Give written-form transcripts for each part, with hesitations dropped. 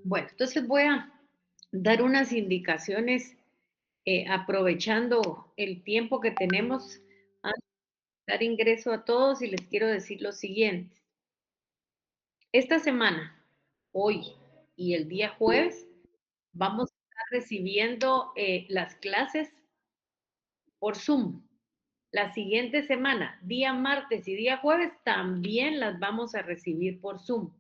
Bueno, entonces voy a dar unas indicaciones aprovechando el tiempo que tenemos antes de dar ingreso a todos y les quiero decir lo siguiente. Esta semana, hoy y el día jueves, vamos a estar recibiendo las clases por Zoom. La siguiente semana, día martes y día jueves, también las vamos a recibir por Zoom.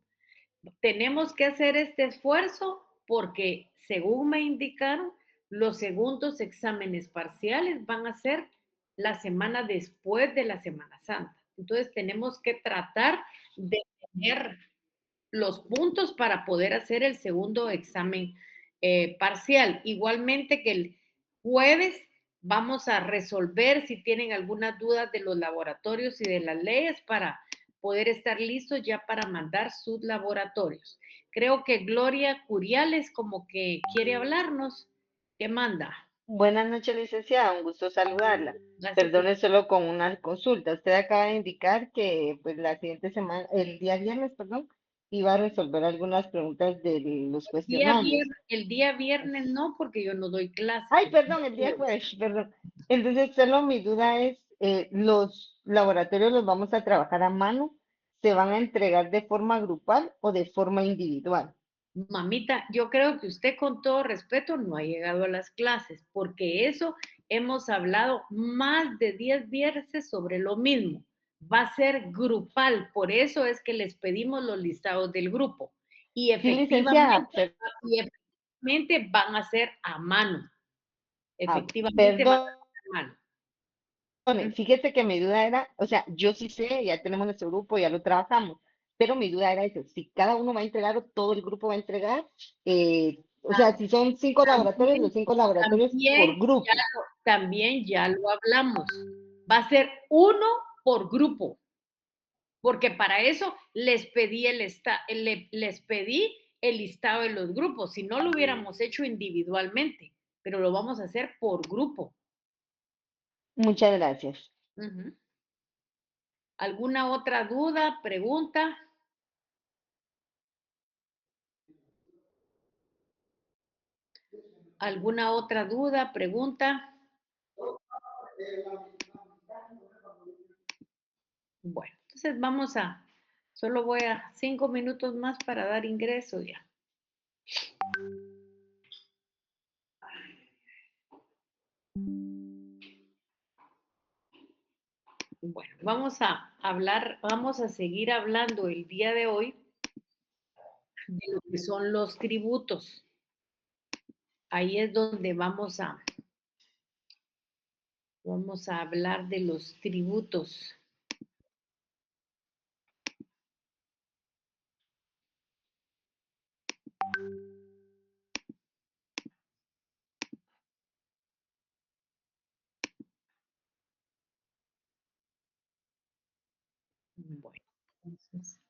Tenemos que hacer este esfuerzo porque, según me indicaron, los segundos exámenes parciales van a ser la semana después de la Semana Santa. Entonces, tenemos que tratar de tener los puntos para poder hacer el segundo examen parcial. Igualmente que el jueves vamos a resolver si tienen algunas dudas de los laboratorios y de las leyes para poder estar listos ya para mandar sus laboratorios. Creo que Gloria Curiales como que quiere hablarnos. ¿Qué manda? Buenas noches, licenciada. Un gusto saludarla. Gracias. Perdone solo con una consulta. Usted acaba de indicar que pues la siguiente semana, el día viernes, perdón, iba a resolver algunas preguntas de los cuestionarios. El día viernes no, porque yo no doy clases. Ay, perdón, el día jueves, perdón. Entonces, solo mi duda es, ¿los laboratorios los vamos a trabajar a mano? ¿Se van a entregar de forma grupal o de forma individual? Mamita, yo creo que usted con todo respeto no ha llegado a las clases, porque eso hemos hablado más de 10 veces sobre lo mismo. Va a ser grupal, por eso es que les pedimos los listados del grupo. Y Sí, licenciada, efectivamente van a ser a mano. Efectivamente van a perdón. ser a mano. Fíjese que mi duda era, o sea, yo sí sé, ya tenemos nuestro grupo, ya lo trabajamos, pero mi duda era eso, si cada uno va a entregar o todo el grupo va a entregar, o sea, si son 5 laboratorios, También, los 5 laboratorios por también, grupo. también ya lo hablamos. Va a ser uno por grupo. Porque para eso les pedí el listado de los grupos, si no lo hubiéramos hecho individualmente, pero lo vamos a hacer por grupo. Muchas gracias. Ujú. ¿Alguna otra duda, pregunta? ¿Alguna otra duda, pregunta? Bueno, entonces solo voy a 5 minutos más para dar ingreso ya. Bueno, vamos a seguir hablando el día de hoy de lo que son los tributos. Ahí es donde vamos a hablar de los tributos. Bueno, entonces,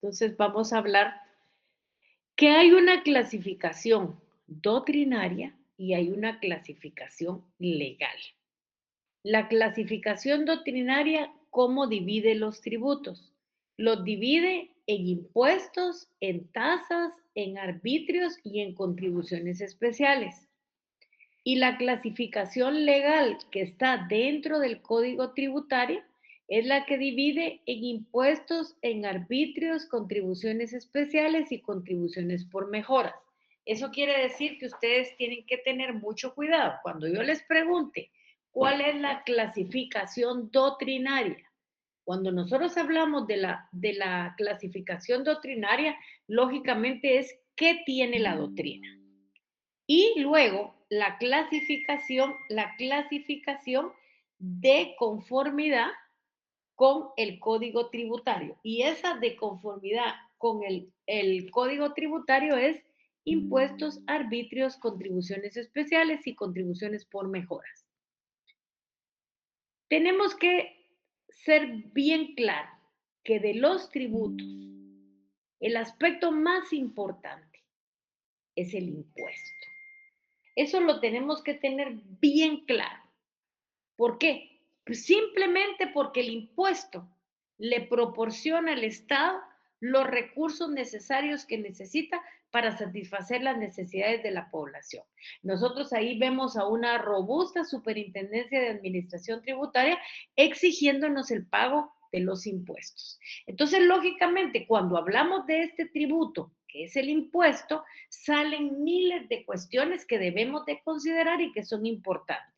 entonces vamos a hablar que hay una clasificación doctrinaria y hay una clasificación legal. La clasificación doctrinaria, ¿cómo divide los tributos? Los divide en impuestos, en tasas, en arbitrios y en contribuciones especiales. Y la clasificación legal que está dentro del Código Tributario es la que divide en impuestos, en arbitrios, contribuciones especiales y contribuciones por mejoras. Eso quiere decir que ustedes tienen que tener mucho cuidado. Cuando yo les pregunte cuál es la clasificación doctrinaria, cuando nosotros hablamos de la clasificación doctrinaria, lógicamente es qué tiene la doctrina. Y luego la clasificación de conformidad con el código tributario. Y esa de conformidad con el código tributario es impuestos, arbitrios, contribuciones especiales y contribuciones por mejoras. Tenemos que ser bien claro que de los tributos, el aspecto más importante es el impuesto. Eso lo tenemos que tener bien claro. ¿Por qué? simplemente porque el impuesto le proporciona al Estado los recursos necesarios que necesita para satisfacer las necesidades de la población. Nosotros ahí vemos a una robusta superintendencia de administración tributaria exigiéndonos el pago de los impuestos. Entonces, lógicamente, cuando hablamos de este tributo, que es el impuesto, salen miles de cuestiones que debemos de considerar y que son importantes.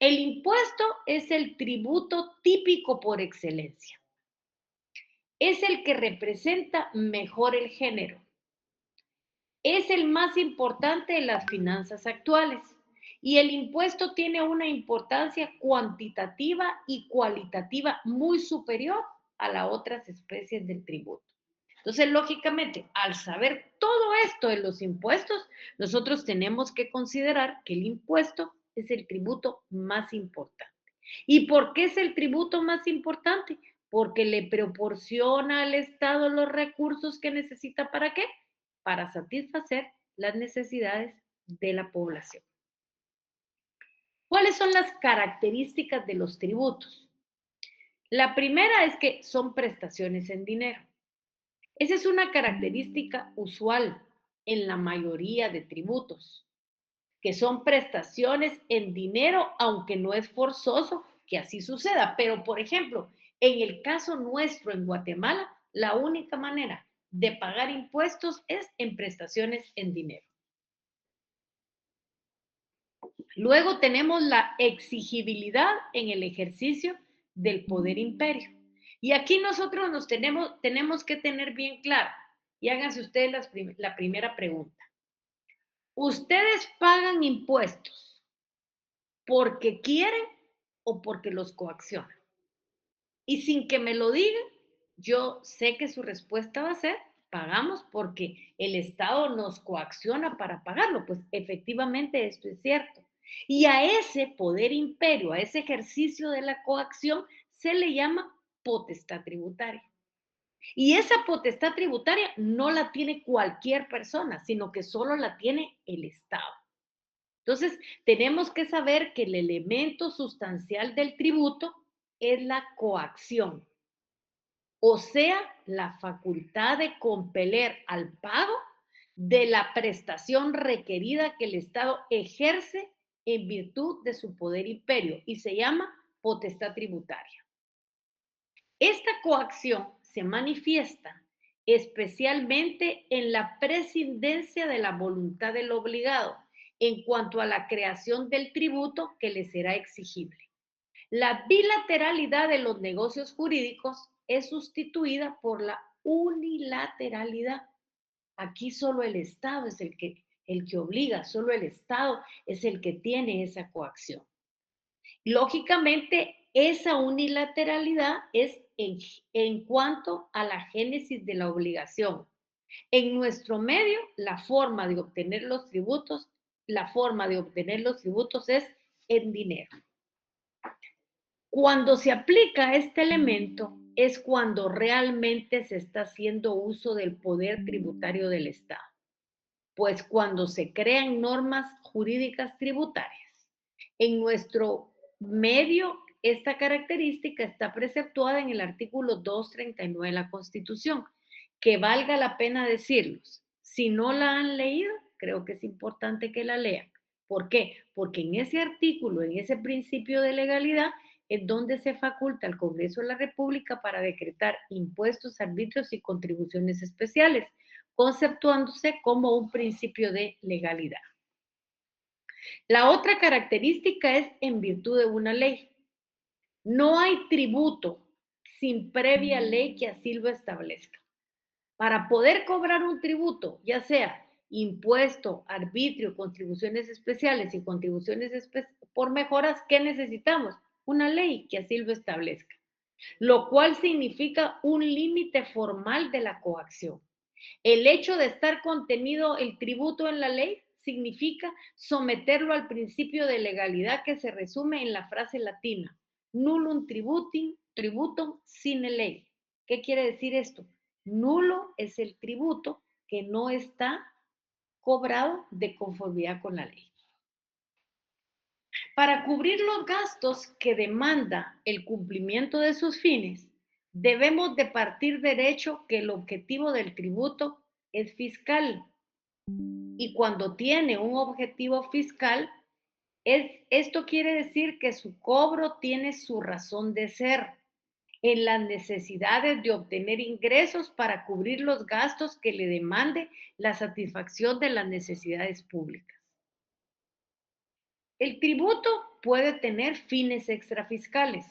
El impuesto es el tributo típico por excelencia. Es el que representa mejor el género. Es el más importante en las finanzas actuales. Y el impuesto tiene una importancia cuantitativa y cualitativa muy superior a las otras especies del tributo. Entonces, lógicamente, al saber todo esto de los impuestos, nosotros tenemos que considerar que el impuesto es el tributo más importante. ¿Y por qué es el tributo más importante? Porque le proporciona al Estado los recursos que necesita ¿para qué? Para satisfacer las necesidades de la población. ¿Cuáles son las características de los tributos? La primera es que son prestaciones en dinero. Esa es una característica usual en la mayoría de tributos, que son prestaciones en dinero, aunque no es forzoso que así suceda. Pero, por ejemplo, en el caso nuestro en Guatemala, la única manera de pagar impuestos es en prestaciones en dinero. Luego tenemos la exigibilidad en el ejercicio del poder imperio. Y aquí nosotros tenemos que tener bien claro, y háganse ustedes la primera pregunta. ¿Ustedes pagan impuestos porque quieren o porque los coaccionan? Y sin que me lo digan, yo sé que su respuesta va a ser, pagamos porque el Estado nos coacciona para pagarlo. Pues efectivamente esto es cierto. Y a ese poder imperio, a ese ejercicio de la coacción, se le llama potestad tributaria. Y esa potestad tributaria no la tiene cualquier persona, sino que solo la tiene el Estado. Entonces, tenemos que saber que el elemento sustancial del tributo es la coacción, o sea, la facultad de compeler al pago de la prestación requerida que el Estado ejerce en virtud de su poder imperio y se llama potestad tributaria. Esta coacción se manifiesta especialmente en la prescindencia de la voluntad del obligado en cuanto a la creación del tributo que le será exigible. La bilateralidad de los negocios jurídicos es sustituida por la unilateralidad. Aquí solo el Estado es el que obliga, solo el Estado es el que tiene esa coacción. Lógicamente, esa unilateralidad es en cuanto a la génesis de la obligación. En nuestro medio, la forma de obtener los tributos es en dinero. Cuando se aplica este elemento es cuando realmente se está haciendo uso del poder tributario del Estado, pues cuando se crean normas jurídicas tributarias. En nuestro medio, esta característica está preceptuada en el artículo 239 de la Constitución, que valga la pena decirlos. Si no la han leído, creo que es importante que la lean. ¿Por qué? Porque en ese artículo, en ese principio de legalidad, es donde se faculta al Congreso de la República para decretar impuestos, arbitrios y contribuciones especiales, conceptuándose como un principio de legalidad. La otra característica es en virtud de una ley. No hay tributo sin previa ley que así lo establezca. Para poder cobrar un tributo, ya sea impuesto, arbitrio, contribuciones especiales y contribuciones por mejoras, ¿qué necesitamos? Una ley que así lo establezca, lo cual significa un límite formal de la coacción. El hecho de estar contenido el tributo en la ley significa someterlo al principio de legalidad que se resume en la frase latina, nullum tributum sine ley. ¿Qué quiere decir esto? Nulo es el tributo que no está cobrado de conformidad con la ley. Para cubrir los gastos que demanda el cumplimiento de sus fines, debemos de partir derecho que el objetivo del tributo es fiscal y cuando tiene un objetivo fiscal, esto quiere decir que su cobro tiene su razón de ser en las necesidades de obtener ingresos para cubrir los gastos que le demande la satisfacción de las necesidades públicas. El tributo puede tener fines extrafiscales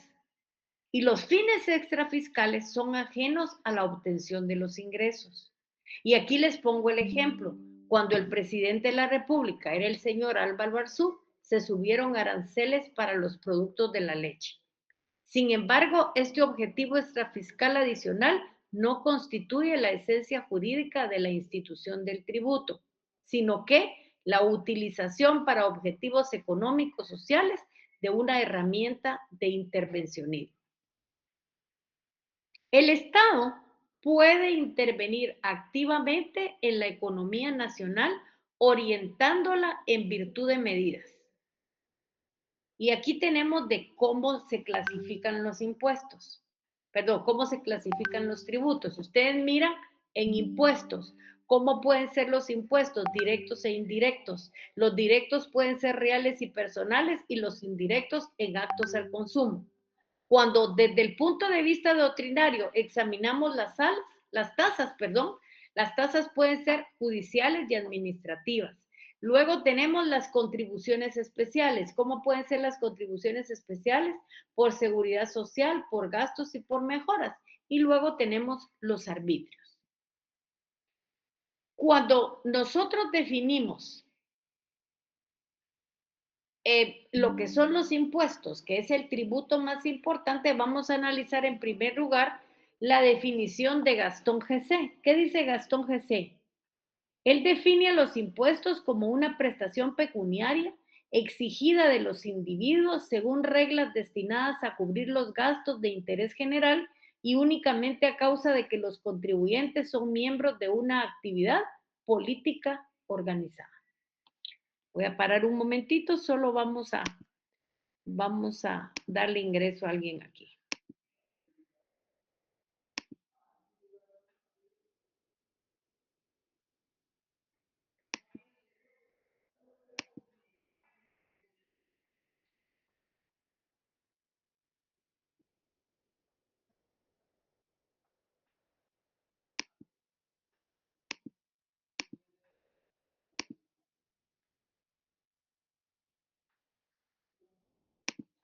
y los fines extrafiscales son ajenos a la obtención de los ingresos. Y aquí les pongo el ejemplo. Cuando el presidente de la República era el señor Álvaro Arzú, se subieron aranceles para los productos de la leche. Sin embargo, este objetivo extrafiscal adicional no constituye la esencia jurídica de la institución del tributo, sino que la utilización para objetivos económicos sociales de una herramienta de intervencionismo. El Estado puede intervenir activamente en la economía nacional orientándola en virtud de medidas. Y aquí tenemos de cómo se clasifican los impuestos, perdón, cómo se clasifican los tributos. Ustedes miran en impuestos, cómo pueden ser los impuestos directos e indirectos. Los directos pueden ser reales y personales y los indirectos en actos al consumo. Cuando desde el punto de vista doctrinario examinamos las tasas, perdón, las tasas pueden ser judiciales y administrativas. Luego tenemos las contribuciones especiales. ¿Cómo pueden ser las contribuciones especiales? Por seguridad social, por gastos y por mejoras. Y luego tenemos los arbitrios. Cuando nosotros definimos lo que son los impuestos, que es el tributo más importante, vamos a analizar en primer lugar la definición de Gastón G.C. ¿Qué dice Gastón G.C.? Él define a los impuestos como una prestación pecuniaria exigida de los individuos según reglas destinadas a cubrir los gastos de interés general y únicamente a causa de que los contribuyentes son miembros de una actividad política organizada. Voy a parar un momentito, solo vamos a darle ingreso a alguien aquí.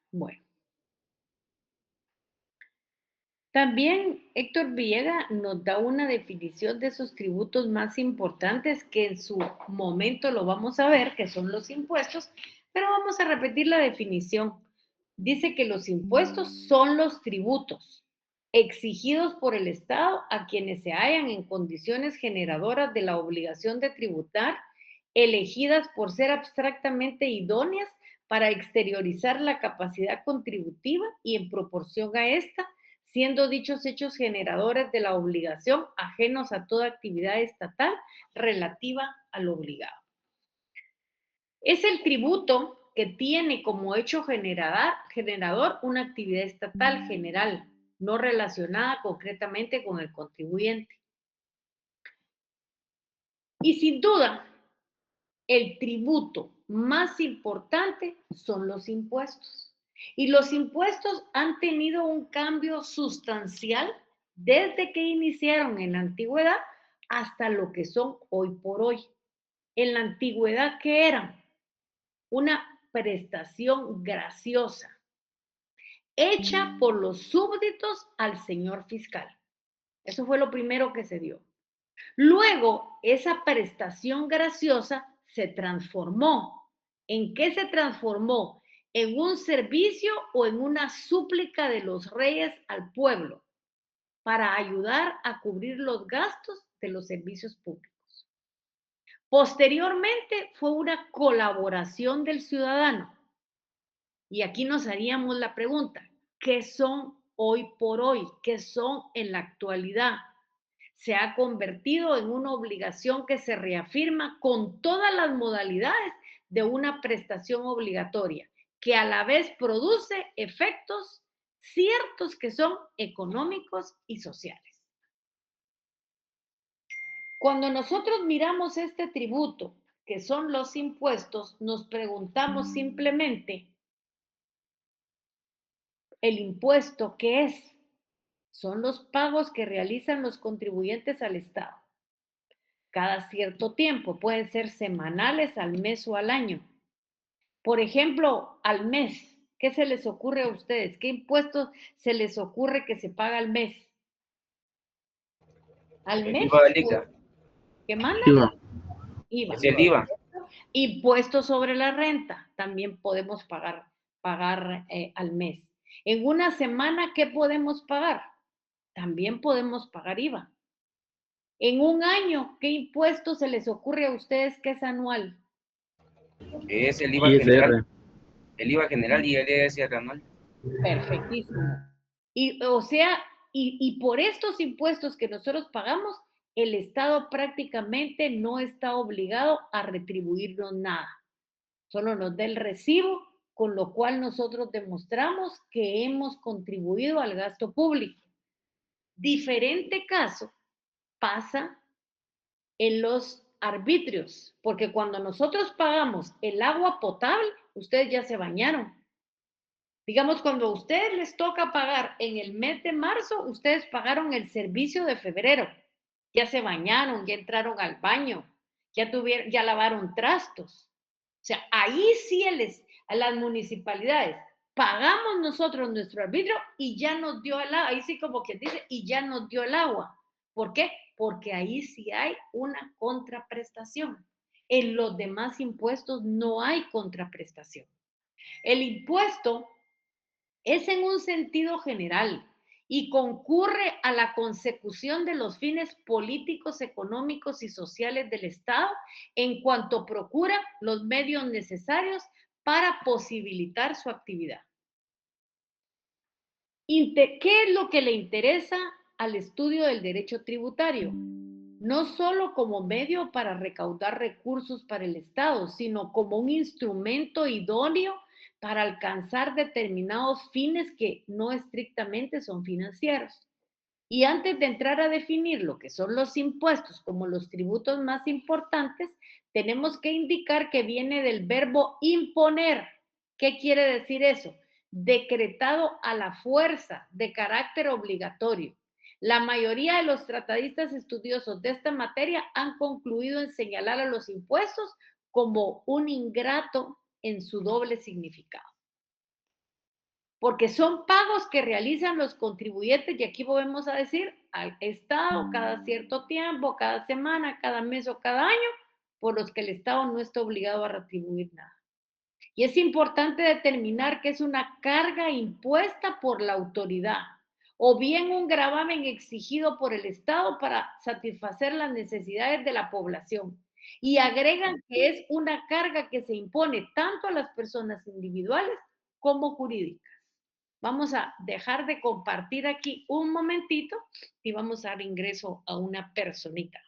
Bueno, también Héctor Villega nos da una definición de esos tributos más importantes que en su momento lo vamos a ver, que son los impuestos, pero vamos a repetir la definición. Dice que los impuestos son los tributos exigidos por el Estado a quienes se hallan en condiciones generadoras de la obligación de tributar, elegidas por ser abstractamente idóneas para exteriorizar la capacidad contributiva y en proporción a esta, siendo dichos hechos generadores de la obligación ajenos a toda actividad estatal relativa al obligado. Es el tributo que tiene como hecho generador una actividad estatal general, no relacionada concretamente con el contribuyente. Y sin duda, el tributo más importante son los impuestos. Y los impuestos han tenido un cambio sustancial desde que iniciaron en la antigüedad hasta lo que son hoy por hoy. En la antigüedad, ¿qué eran? Una prestación graciosa hecha por los súbditos al señor fiscal. Eso fue lo primero que se dio. Luego, esa prestación graciosa se transformó. ¿En qué se transformó? En un servicio o en una súplica de los reyes al pueblo para ayudar a cubrir los gastos de los servicios públicos. Posteriormente fue una colaboración del ciudadano. Y aquí nos haríamos la pregunta, ¿qué son hoy por hoy? ¿Qué son en la actualidad? Se ha convertido en una obligación que se reafirma con todas las modalidades de una prestación obligatoria que a la vez produce efectos ciertos que son económicos y sociales. Cuando nosotros miramos este tributo, que son los impuestos, nos preguntamos simplemente, ¿el impuesto qué es? Son los pagos que realizan los contribuyentes al Estado. Cada cierto tiempo, pueden ser semanales, al mes o al año. Por ejemplo, al mes, ¿qué se les ocurre a ustedes? ¿Qué impuestos se les ocurre que se paga al mes? Al El mes, IVA del ICA. ¿qué manda? IVA. IVA. Es el IVA. Impuestos sobre la renta, también podemos pagar al mes. En una semana, ¿qué podemos pagar? También podemos pagar IVA. En un año, ¿qué impuesto se les ocurre a ustedes que es anual? Es el IVA ISR. general. El IVA general y el ISR anual. Perfectísimo. Y, o sea, y por estos impuestos que nosotros pagamos, el Estado prácticamente no está obligado a retribuirnos nada. Solo nos da el recibo, con lo cual nosotros demostramos que hemos contribuido al gasto público. Diferente caso pasa en los arbitrios, porque cuando nosotros pagamos el agua potable, ustedes ya se bañaron. Digamos, cuando a ustedes les toca pagar en el mes de marzo, ustedes pagaron el servicio de febrero. Ya se bañaron, ya entraron al baño, ya lavaron trastos. O sea, ahí sí a las municipalidades pagamos nosotros nuestro arbitrio y ya nos dio el agua. Ahí sí como quien dice, y ya nos dio el agua. ¿Por qué? Porque ahí sí hay una contraprestación. En los demás impuestos no hay contraprestación. El impuesto es en un sentido general y concurre a la consecución de los fines políticos, económicos y sociales del Estado en cuanto procura los medios necesarios para posibilitar su actividad. ¿Qué es lo que le interesa al estudio del derecho tributario? No solo como medio para recaudar recursos para el Estado, sino como un instrumento idóneo para alcanzar determinados fines que no estrictamente son financieros. Y antes de entrar a definir lo que son los impuestos como los tributos más importantes, tenemos que indicar que viene del verbo imponer. ¿Qué quiere decir eso? Decretado a la fuerza, de carácter obligatorio. La mayoría de los tratadistas estudiosos de esta materia han concluido en señalar a los impuestos como un ingrato en su doble significado. Porque son pagos que realizan los contribuyentes, y aquí volvemos a decir, al Estado cada cierto tiempo, cada semana, cada mes o cada año, por los que el Estado no está obligado a retribuir nada. Y es importante determinar que es una carga impuesta por la autoridad o bien un gravamen exigido por el Estado para satisfacer las necesidades de la población. Y agregan que es una carga que se impone tanto a las personas individuales como jurídicas. Vamos a dejar de compartir aquí un momentito y vamos a dar ingreso a una personita.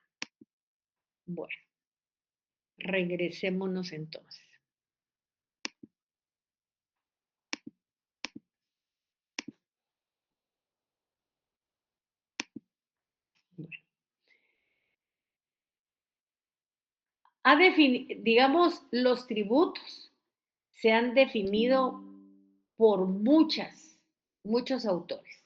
Bueno, regresémonos entonces. Bueno. Digamos, los tributos se han definido por muchos autores.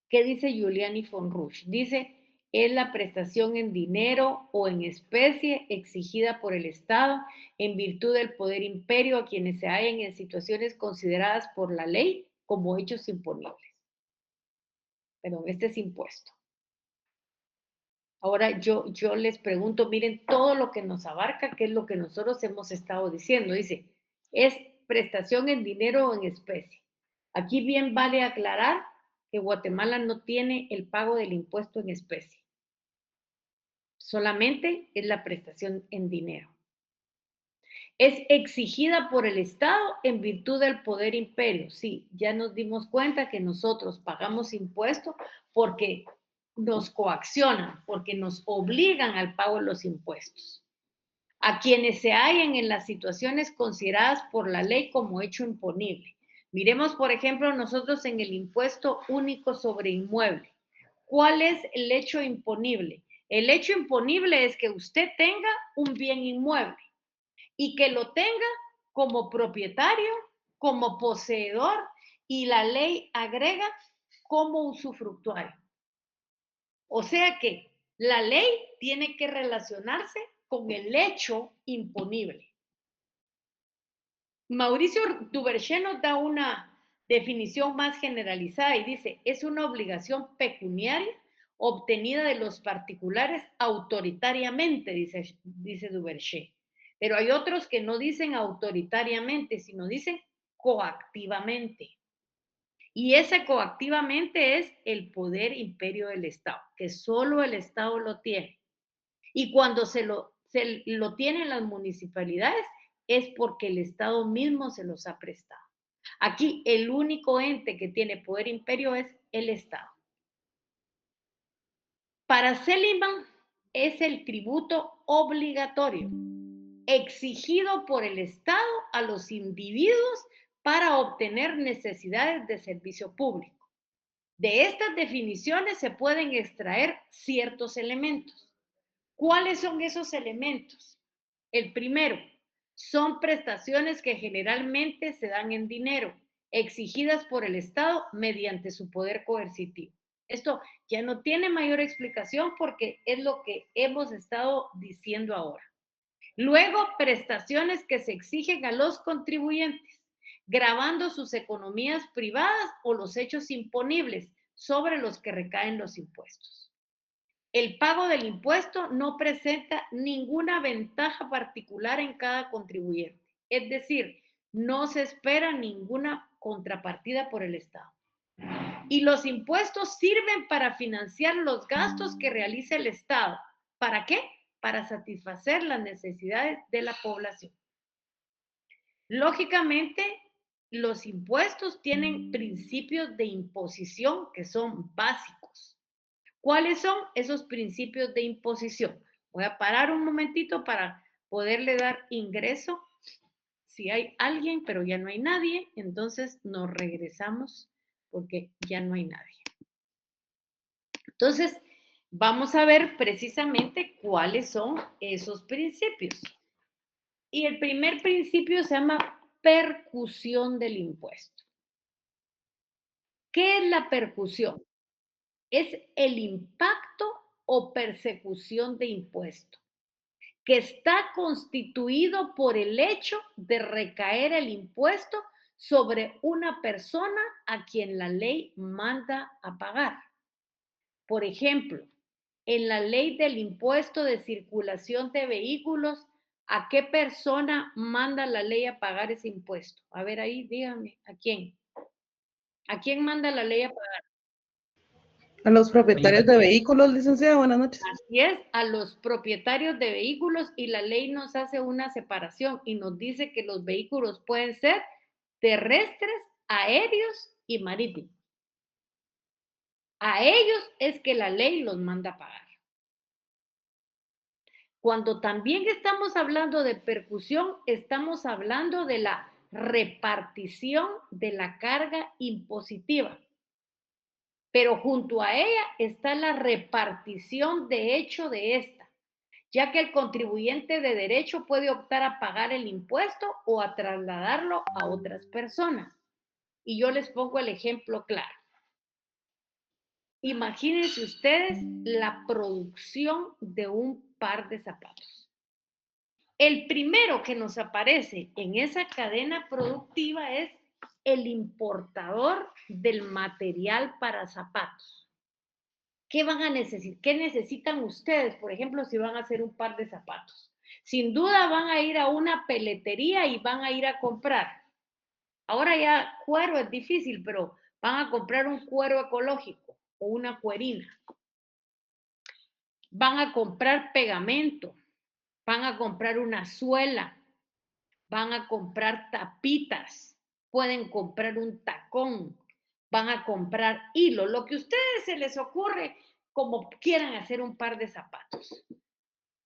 ¿Qué dice Giuliani von Rusch? Dice, es la prestación en dinero o en especie exigida por el Estado en virtud del poder imperio a quienes se hallen en situaciones consideradas por la ley como hechos imponibles. Perdón, este es impuesto. Ahora yo les pregunto, miren todo lo que nos abarca, qué es lo que nosotros hemos estado diciendo. Dice, es prestación en dinero o en especie. Aquí bien vale aclarar que Guatemala no tiene el pago del impuesto en especie. Solamente es la prestación en dinero. Es exigida por el Estado en virtud del poder imperio. Sí, ya nos dimos cuenta que nosotros pagamos impuestos porque nos coaccionan, porque nos obligan al pago de los impuestos. a quienes se hallen en las situaciones consideradas por la ley como hecho imponible. Miremos, por ejemplo, nosotros en el impuesto único sobre inmueble. ¿Cuál es el hecho imponible? El hecho imponible es que usted tenga un bien inmueble y que lo tenga como propietario, como poseedor, y la ley agrega como usufructuario. O sea que la ley tiene que relacionarse con el hecho imponible. Mauricio Duverger nos da una definición más generalizada y dice, es una obligación pecuniaria obtenida de los particulares autoritariamente, dice Duverger. Pero hay otros que no dicen autoritariamente, sino dicen coactivamente. Y ese coactivamente es el poder imperio del Estado, que solo el Estado lo tiene. Y cuando se lo tienen las municipalidades es porque el Estado mismo se los ha prestado. Aquí el único ente que tiene poder imperio es el Estado. Para Seligman es el tributo obligatorio, exigido por el Estado a los individuos para obtener necesidades de servicio público. De estas definiciones se pueden extraer ciertos elementos. ¿Cuáles son esos elementos? El primero, son prestaciones que generalmente se dan en dinero, exigidas por el Estado mediante su poder coercitivo. Esto ya no tiene mayor explicación porque es lo que hemos estado diciendo ahora. Luego, prestaciones que se exigen a los contribuyentes, gravando sus economías privadas o los hechos imponibles sobre los que recaen los impuestos. El pago del impuesto no presenta ninguna ventaja particular en cada contribuyente, es decir, no se espera ninguna contrapartida por el Estado. Y los impuestos sirven para financiar los gastos que realiza el Estado. ¿Para qué? Para satisfacer las necesidades de la población. Lógicamente, los impuestos tienen principios de imposición que son básicos. ¿Cuáles son esos principios de imposición? Voy a parar un momentito para poderle dar ingreso. Si hay alguien, pero ya no hay nadie, entonces nos regresamos porque ya no hay nadie. Entonces, vamos a ver precisamente cuáles son esos principios. Y el primer principio se llama percusión del impuesto. ¿Qué es la percusión? Es el impacto o persecución de impuesto, que está constituido por el hecho de recaer el impuesto sobre una persona a quien la ley manda a pagar. Por ejemplo, en la ley del impuesto de circulación de vehículos, ¿a qué persona manda la ley a pagar ese impuesto? A ver ahí, dígame, ¿a quién? ¿A quién manda la ley a pagar? A los propietarios de vehículos, licenciada, buenas noches. Así es, a los propietarios de vehículos, y la ley nos hace una separación y nos dice que los vehículos pueden ser terrestres, aéreos y marítimos. A ellos es que la ley los manda a pagar. Cuando también estamos hablando de percusión, estamos hablando de la repartición de la carga impositiva. Pero junto a ella está la repartición de hecho de esta, ya que el contribuyente de derecho puede optar a pagar el impuesto o a trasladarlo a otras personas. Y yo les pongo el ejemplo claro. Imagínense ustedes la producción de un par de zapatos. El primero que nos aparece en esa cadena productiva es el importador del material para zapatos. ¿Qué van a necesitar? ¿Qué necesitan ustedes, por ejemplo, si van a hacer un par de zapatos? Sin duda van a ir a una peletería y van a ir a comprar. Ahora ya cuero es difícil, pero van a comprar un cuero ecológico o una cuerina. Van a comprar pegamento, van a comprar una suela, van a comprar tapitas, pueden comprar un tacón, van a comprar hilo, lo que a ustedes se les ocurre como quieran hacer un par de zapatos.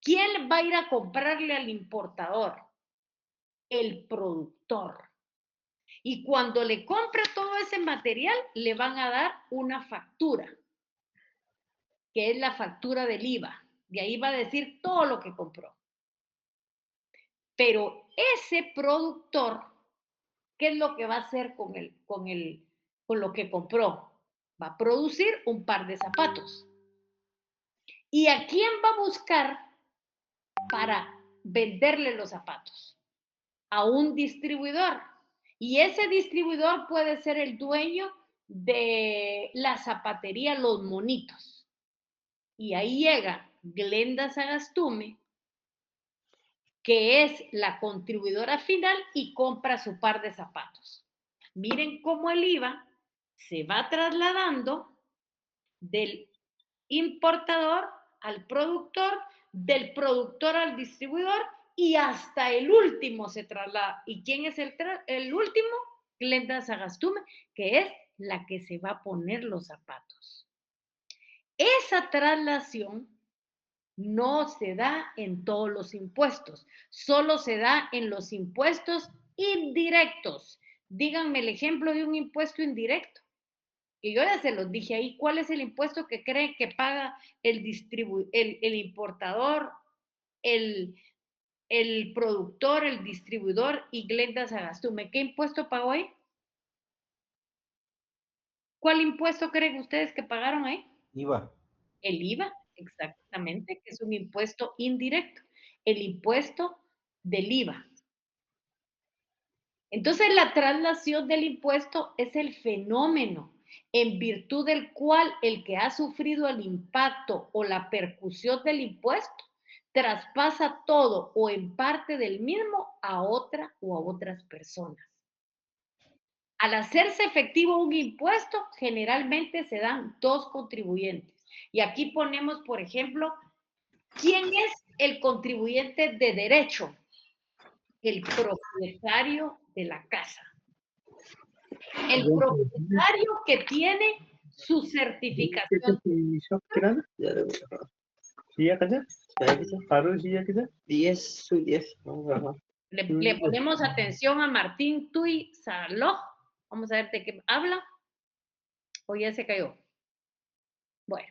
¿Quién va a ir a comprarle al importador? El productor. Y cuando le compra todo ese material, le van a dar una factura, que es la factura del IVA. De ahí va a decir todo lo que compró. Pero ese productor, ¿qué es lo que va a hacer con lo que compró? Va a producir un par de zapatos. ¿Y a quién va a buscar para venderle los zapatos? A un distribuidor. Y ese distribuidor puede ser el dueño de la zapatería Los Monitos. Y ahí llega Glenda Sagastume, que es la contribuidora final, y compra su par de zapatos. Miren cómo el IVA se va trasladando del importador al productor, del productor al distribuidor, y hasta el último se traslada. ¿Y quién es el último? Glenda Sagastume, que es la que se va a poner los zapatos. Esa traslación no se da en todos los impuestos, solo se da en los impuestos indirectos. Díganme el ejemplo de un impuesto indirecto. Y yo ya se los dije ahí, ¿cuál es el impuesto que creen que paga el importador, el, el productor, el distribuidor y Glenda Sagastume? ¿Qué impuesto pagó ahí? ¿Cuál impuesto creen ustedes que pagaron ahí? IVA. El IVA, exactamente, que es un impuesto indirecto, el impuesto del IVA. Entonces, la traslación del impuesto es el fenómeno en virtud del cual el que ha sufrido el impacto o la percusión del impuesto traspasa todo o en parte del mismo a otra o a otras personas. Al hacerse efectivo un impuesto, generalmente se dan dos contribuyentes. Y aquí ponemos, por ejemplo, ¿quién es el contribuyente de derecho? El propietario de la casa. El propietario que tiene su certificación. Le ponemos atención a Martín Tuy Saloj. Vamos a ver de qué habla. O ya se cayó. Bueno,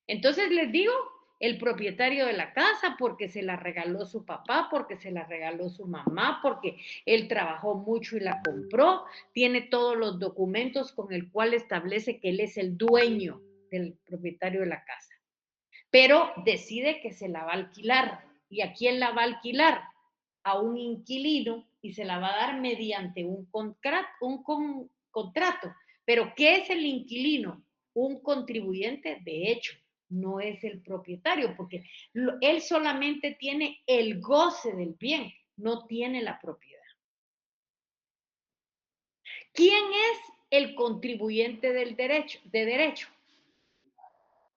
entonces les digo, el propietario de la casa porque se la regaló su papá, porque se la regaló su mamá, porque él trabajó mucho y la compró, tiene todos los documentos con el cual establece que él es el dueño del propietario de la casa. Pero decide que se la va a alquilar. ¿Y a quién la va a alquilar? A un inquilino, y se la va a dar mediante un contrato. ¿Pero qué es el inquilino? Un contribuyente de hecho, no es el propietario, porque él solamente tiene el goce del bien, no tiene la propiedad. ¿Quién es el contribuyente de derecho?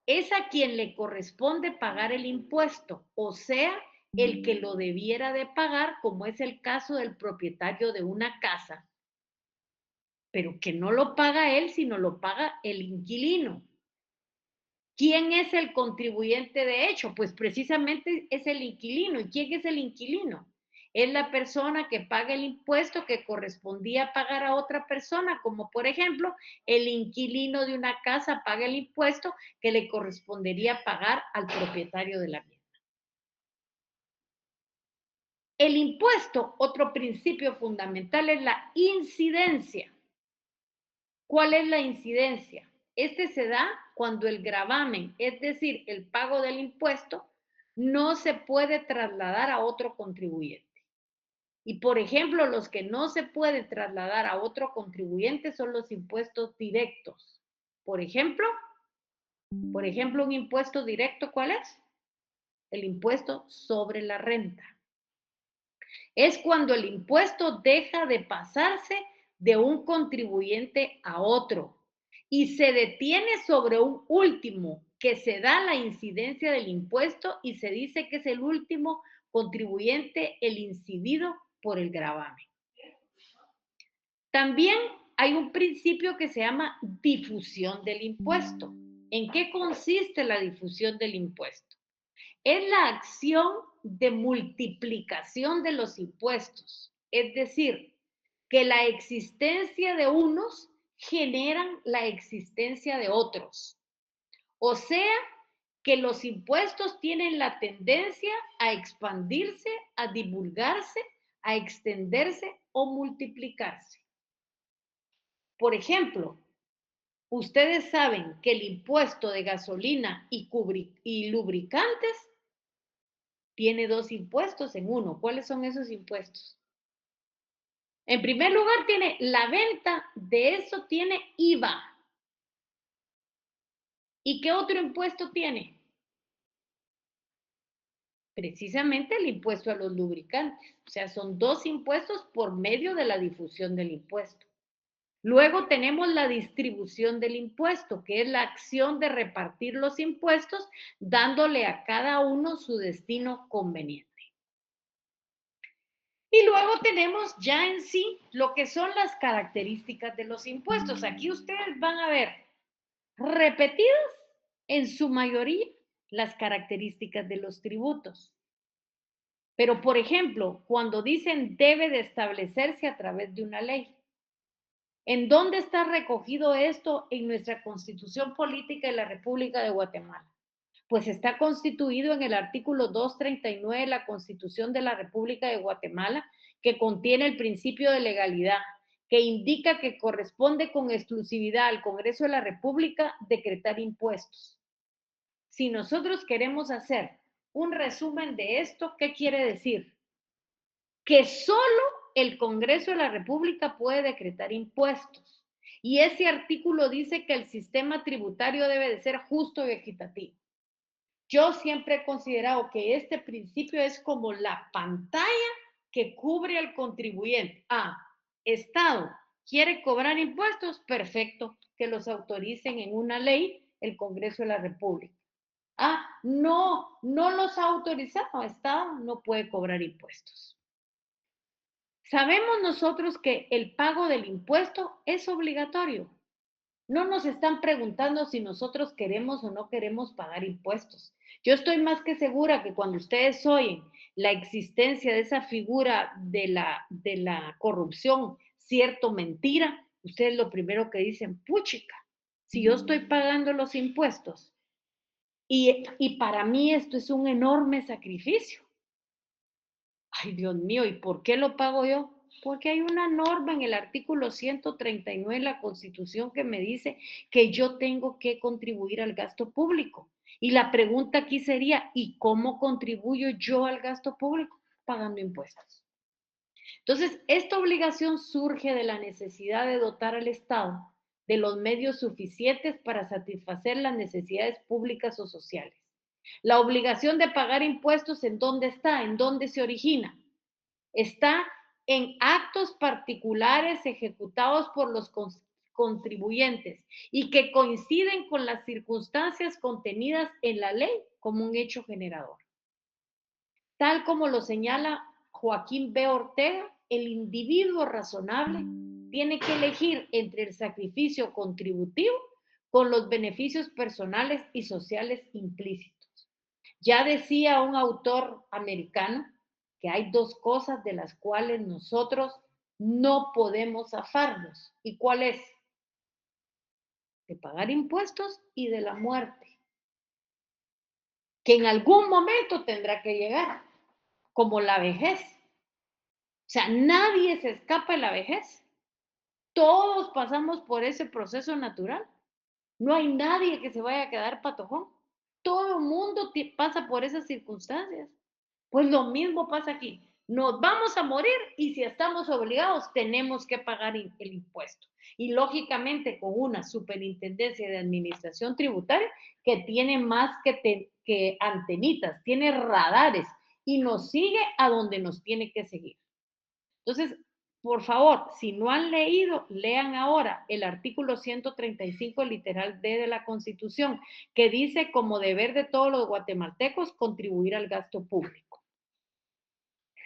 Es a quien le corresponde pagar el impuesto, o sea, el que lo debiera de pagar, como es el caso del propietario de una casa, pero que no lo paga él, sino lo paga el inquilino. ¿Quién es el contribuyente de hecho? Pues precisamente es el inquilino. ¿Y quién es el inquilino? Es la persona que paga el impuesto que correspondía pagar a otra persona, como por ejemplo, el inquilino de una casa paga el impuesto que le correspondería pagar al propietario de la misma. El impuesto, otro principio fundamental, es la incidencia. ¿Cuál es la incidencia? Este se da cuando el gravamen, es decir, el pago del impuesto, no se puede trasladar a otro contribuyente. Y, por ejemplo, los que no se pueden trasladar a otro contribuyente son los impuestos directos. Por ejemplo, un impuesto directo, ¿cuál es? El impuesto sobre la renta. Es cuando el impuesto deja de pasarse de un contribuyente a otro y se detiene sobre un último, que se da la incidencia del impuesto y se dice que es el último contribuyente, el incidido por el gravamen. También hay un principio que se llama difusión del impuesto. ¿En qué consiste la difusión del impuesto? es la acción de multiplicación de los impuestos. Es decir, que la existencia de unos generan la existencia de otros. O sea, que los impuestos tienen la tendencia a expandirse, a divulgarse, a extenderse o multiplicarse. Por ejemplo, ustedes saben que el impuesto de gasolina y lubricantes tiene dos impuestos en uno. ¿Cuáles son esos impuestos? En primer lugar, tiene la venta de eso, tiene IVA. ¿Y qué otro impuesto tiene? Precisamente el impuesto a los lubricantes. O sea, son dos impuestos por medio de la difusión del impuesto. Luego tenemos la distribución del impuesto, que es la acción de repartir los impuestos, dándole a cada uno su destino conveniente. Y luego tenemos ya en sí lo que son las características de los impuestos. Aquí ustedes van a ver repetidas en su mayoría las características de los tributos. Pero, por ejemplo, cuando dicen debe de establecerse a través de una ley, ¿en dónde está recogido esto en nuestra Constitución Política de la República de Guatemala? Pues está constituido en el artículo 239 de la Constitución de la República de Guatemala, que contiene el principio de legalidad, que indica que corresponde con exclusividad al Congreso de la República decretar impuestos. Si nosotros queremos hacer un resumen de esto, ¿qué quiere decir? Que solo el Congreso de la República puede decretar impuestos. Y ese artículo dice que el sistema tributario debe de ser justo y equitativo. Yo siempre he considerado que este principio es como la pantalla que cubre al contribuyente. Estado quiere cobrar impuestos, perfecto, que los autoricen en una ley el Congreso de la República. No los ha autorizado, Estado no puede cobrar impuestos. Sabemos nosotros que el pago del impuesto es obligatorio. No nos están preguntando si nosotros queremos o no queremos pagar impuestos. Yo estoy más que segura que cuando ustedes oyen la existencia de esa figura de la corrupción, cierto, mentira, ustedes lo primero que dicen, puchica, si yo estoy pagando los impuestos y para mí esto es un enorme sacrificio. Ay, Dios mío, ¿y por qué lo pago yo? Porque hay una norma en el artículo 139 de la Constitución que me dice que yo tengo que contribuir al gasto público. Y la pregunta aquí sería, ¿y cómo contribuyo yo al gasto público? Pagando impuestos. Entonces, esta obligación surge de la necesidad de dotar al Estado de los medios suficientes para satisfacer las necesidades públicas o sociales. La obligación de pagar impuestos, ¿en dónde está? ¿En dónde se origina? Está en actos particulares ejecutados por los contribuyentes y que coinciden con las circunstancias contenidas en la ley como un hecho generador. Tal como lo señala Joaquín B. Ortega, el individuo razonable tiene que elegir entre el sacrificio contributivo con los beneficios personales y sociales implícitos. Ya decía un autor americano que hay dos cosas de las cuales nosotros no podemos zafarnos. ¿Y cuál es? De pagar impuestos y de la muerte, que en algún momento tendrá que llegar, como la vejez. O sea, nadie se escapa de la vejez. Todos pasamos por ese proceso natural. No hay nadie que se vaya a quedar patojón. Todo el mundo pasa por esas circunstancias. Pues lo mismo pasa aquí. Nos vamos a morir y si estamos obligados tenemos que pagar el impuesto. Y lógicamente con una superintendencia de administración tributaria que tiene más que antenitas, tiene radares y nos sigue a donde nos tiene que seguir. Entonces, por favor, si no han leído, lean ahora el artículo 135, literal D de la Constitución, que dice como deber de todos los guatemaltecos contribuir al gasto público.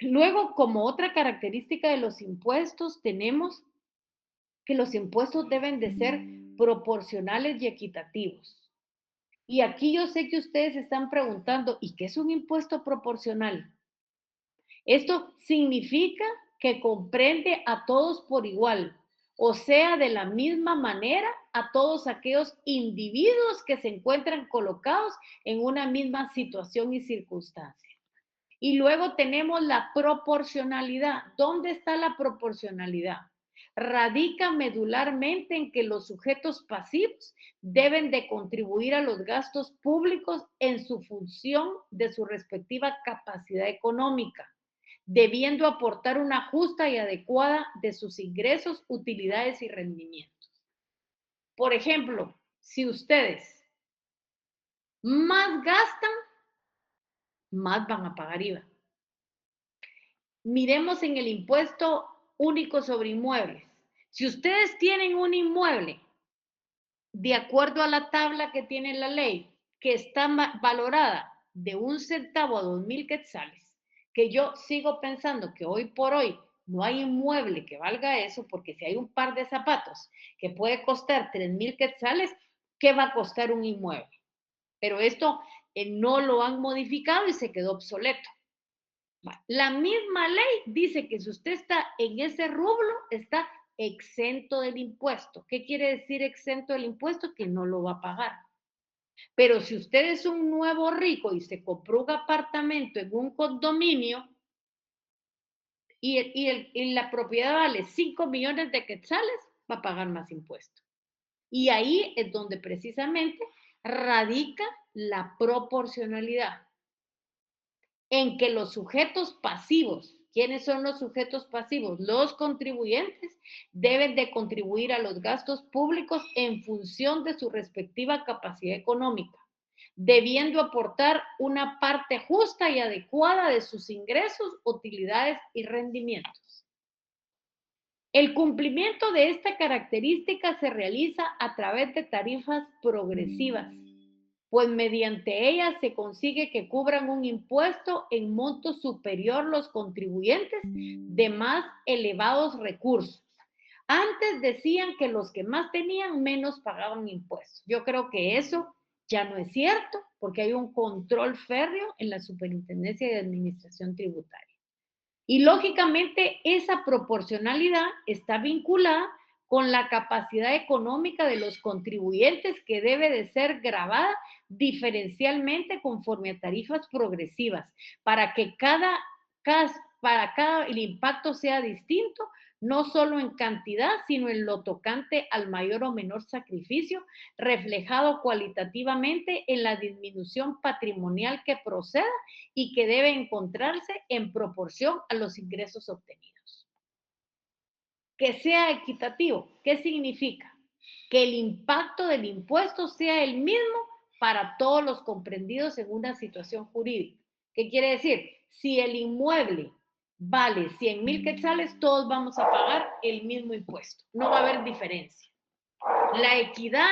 Luego, como otra característica de los impuestos, tenemos que los impuestos deben de ser proporcionales y equitativos. Y aquí yo sé que ustedes están preguntando, ¿y qué es un impuesto proporcional? Esto significa que comprende a todos por igual, o sea, de la misma manera a todos aquellos individuos que se encuentran colocados en una misma situación y circunstancia. Y luego tenemos la proporcionalidad. ¿Dónde está la proporcionalidad? Radica medularmente en que los sujetos pasivos deben de contribuir a los gastos públicos en su función de su respectiva capacidad económica, debiendo aportar una justa y adecuada de sus ingresos, utilidades y rendimientos. Por ejemplo, si ustedes más gastan, más van a pagar IVA. Miremos en el impuesto único sobre inmuebles. Si ustedes tienen un inmueble, de acuerdo a la tabla que tiene la ley, que está valorada de 1 centavo a 2,000 quetzales, que yo sigo pensando que hoy por hoy no hay inmueble que valga eso, porque si hay un par de zapatos que puede costar 3,000 quetzales, ¿qué va a costar un inmueble? Pero esto no lo han modificado y se quedó obsoleto. La misma ley dice que si usted está en ese rublo, está exento del impuesto. ¿Qué quiere decir exento del impuesto? Que no lo va a pagar. Pero si usted es un nuevo rico y se compró un apartamento en un condominio y la propiedad vale 5 millones de quetzales, va a pagar más impuesto. Y ahí es donde precisamente radica la proporcionalidad, en que los sujetos pasivos, ¿quiénes son los sujetos pasivos? Los contribuyentes deben de contribuir a los gastos públicos en función de su respectiva capacidad económica, debiendo aportar una parte justa y adecuada de sus ingresos, utilidades y rendimientos. El cumplimiento de esta característica se realiza a través de tarifas progresivas, pues mediante ellas se consigue que cubran un impuesto en monto superior los contribuyentes de más elevados recursos. Antes decían que los que más tenían menos pagaban impuestos. Yo creo que eso ya no es cierto, porque hay un control férreo en la Superintendencia de Administración Tributaria. Y lógicamente esa proporcionalidad está vinculada con la capacidad económica de los contribuyentes, que debe de ser gravada diferencialmente conforme a tarifas progresivas, para que el impacto sea distinto, no solo en cantidad, sino en lo tocante al mayor o menor sacrificio, reflejado cualitativamente en la disminución patrimonial que proceda y que debe encontrarse en proporción a los ingresos obtenidos. Que sea equitativo, ¿qué significa? Que el impacto del impuesto sea el mismo para todos los comprendidos en una situación jurídica. ¿Qué quiere decir? Si el inmueble vale 100,000 quetzales, todos vamos a pagar el mismo impuesto. No va a haber diferencia. La equidad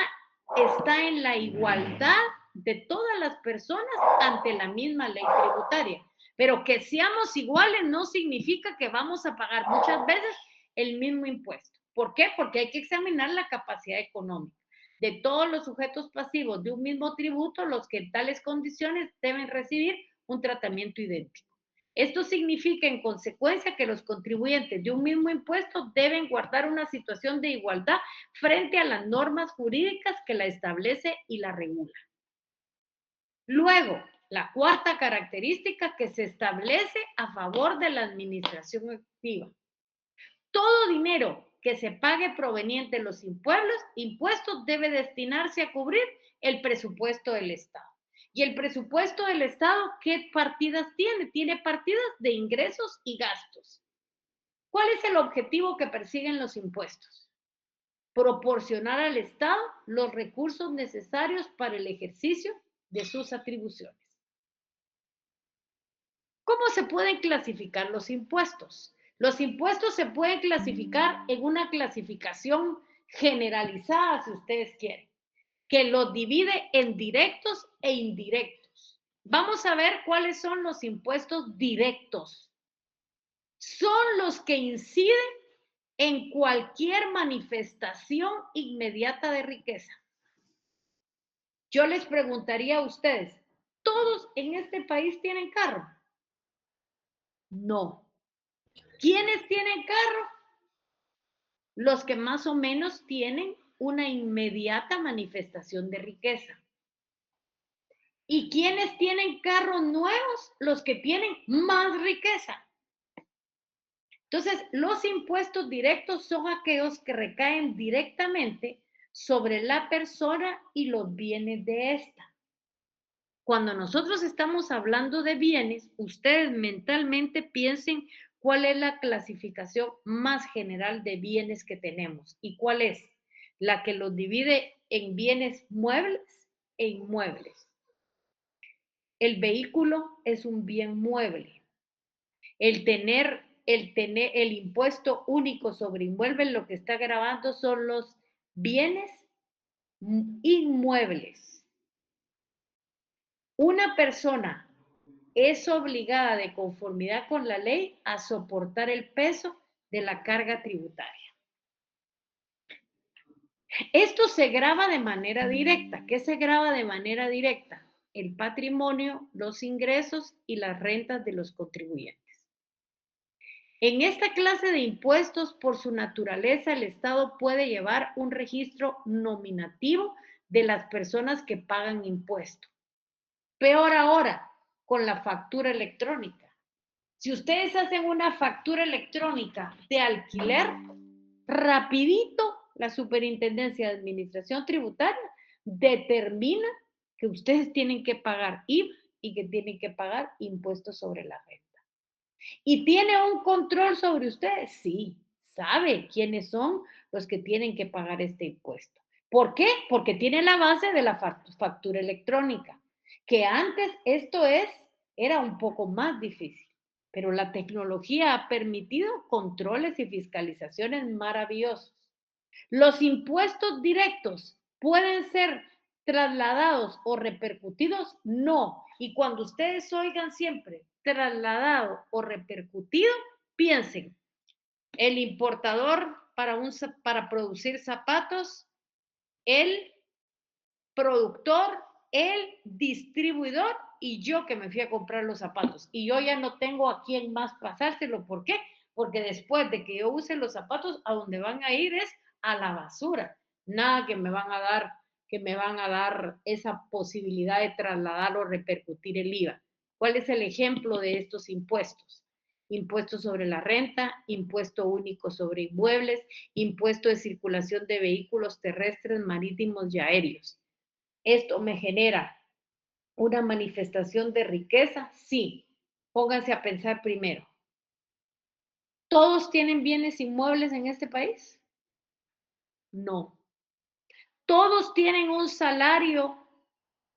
está en la igualdad de todas las personas ante la misma ley tributaria. Pero que seamos iguales no significa que vamos a pagar muchas veces el mismo impuesto. ¿Por qué? Porque hay que examinar la capacidad económica de todos los sujetos pasivos de un mismo tributo. Los que en tales condiciones deben recibir un tratamiento idéntico. Esto significa, en consecuencia, que los contribuyentes de un mismo impuesto deben guardar una situación de igualdad frente a las normas jurídicas que la establece y la regula. Luego, la cuarta característica, que se establece a favor de la administración activa. Todo dinero que se pague proveniente de los impuestos debe destinarse a cubrir el presupuesto del Estado. ¿Y el presupuesto del Estado qué partidas tiene? Tiene partidas de ingresos y gastos. ¿Cuál es el objetivo que persiguen los impuestos? Proporcionar al Estado los recursos necesarios para el ejercicio de sus atribuciones. ¿Cómo se pueden clasificar los impuestos? Los impuestos se pueden clasificar en una clasificación generalizada, si ustedes quieren, que los divide en directos e indirectos. Vamos a ver cuáles son los impuestos directos. Son los que inciden en cualquier manifestación inmediata de riqueza. Yo les preguntaría a ustedes, ¿todos en este país tienen carro? No. ¿Quiénes tienen carro? Los que más o menos tienen una inmediata manifestación de riqueza. ¿Y quiénes tienen carros nuevos? Los que tienen más riqueza. Entonces, los impuestos directos son aquellos que recaen directamente sobre la persona y los bienes de esta. Cuando nosotros estamos hablando de bienes, ustedes mentalmente piensen cuál es la clasificación más general de bienes que tenemos y cuál es la que los divide en bienes muebles e inmuebles. El vehículo es un bien mueble. El impuesto único sobre inmuebles, lo que está grabando son los bienes inmuebles. Una persona es obligada de conformidad con la ley a soportar el peso de la carga tributaria. Esto se grava de manera directa. ¿Qué se grava de manera directa? El patrimonio, los ingresos y las rentas de los contribuyentes. En esta clase de impuestos, por su naturaleza, el Estado puede llevar un registro nominativo de las personas que pagan impuestos. Peor ahora, con la factura electrónica. Si ustedes hacen una factura electrónica de alquiler, rapidito la Superintendencia de Administración Tributaria determina que ustedes tienen que pagar IVA y que tienen que pagar impuestos sobre la renta. ¿Y tiene un control sobre ustedes? Sí, sabe quiénes son los que tienen que pagar este impuesto. ¿Por qué? Porque tiene la base de la factura electrónica, que antes era un poco más difícil, pero la tecnología ha permitido controles y fiscalizaciones maravillosos. Los impuestos directos pueden ser trasladados o repercutidos, no. Y cuando ustedes oigan siempre trasladado o repercutido, piensen, el importador para producir zapatos, el productor, el distribuidor y yo que me fui a comprar los zapatos. Y yo ya no tengo a quién más pasárselo. ¿Por qué? Porque después de que yo use los zapatos, a donde van a ir es a la basura. Nada que me van a dar esa posibilidad de trasladar o repercutir el IVA. ¿Cuál es el ejemplo de estos impuestos? Impuesto sobre la renta, impuesto único sobre inmuebles, impuesto de circulación de vehículos terrestres, marítimos y aéreos. ¿Esto me genera una manifestación de riqueza? Sí. Pónganse a pensar primero. ¿Todos tienen bienes inmuebles en este país? No. ¿Todos tienen un salario?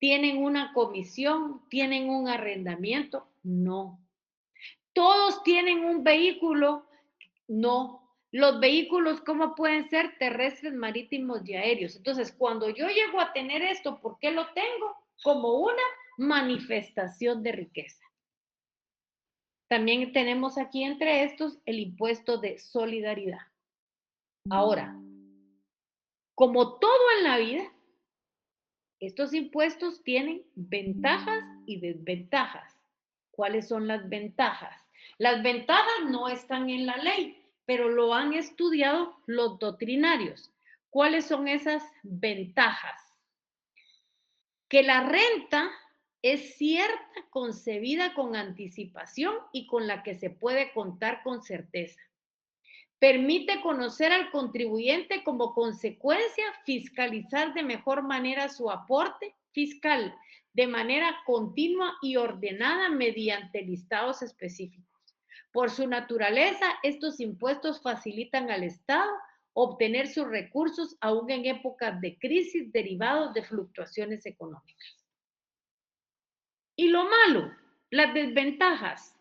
¿Tienen una comisión? ¿Tienen un arrendamiento? No. ¿Todos tienen un vehículo? No. Los vehículos, ¿cómo pueden ser? Terrestres, marítimos y aéreos. Entonces, cuando yo llego a tener esto, ¿por qué lo tengo? Como una manifestación de riqueza. También tenemos aquí entre estos el impuesto de solidaridad. Ahora, como todo en la vida, estos impuestos tienen ventajas y desventajas. ¿Cuáles son las ventajas? Las ventajas no están en la ley, pero lo han estudiado los doctrinarios. ¿Cuáles son esas ventajas? Que la renta es cierta, concebida con anticipación y con la que se puede contar con certeza. Permite conocer al contribuyente, como consecuencia, fiscalizar de mejor manera su aporte fiscal de manera continua y ordenada mediante listados específicos. Por su naturaleza, estos impuestos facilitan al Estado obtener sus recursos aún en épocas de crisis derivados de fluctuaciones económicas. Y lo malo, las desventajas,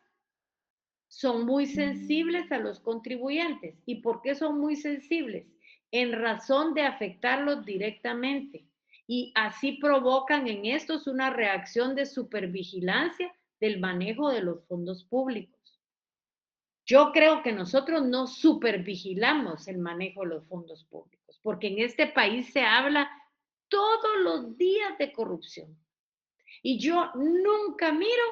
son muy sensibles a los contribuyentes. ¿Y por qué son muy sensibles? En razón de afectarlos directamente. Y así provocan en estos una reacción de supervigilancia del manejo de los fondos públicos. Yo creo que nosotros no supervigilamos el manejo de los fondos públicos, porque en este país se habla todos los días de corrupción. Y yo nunca miro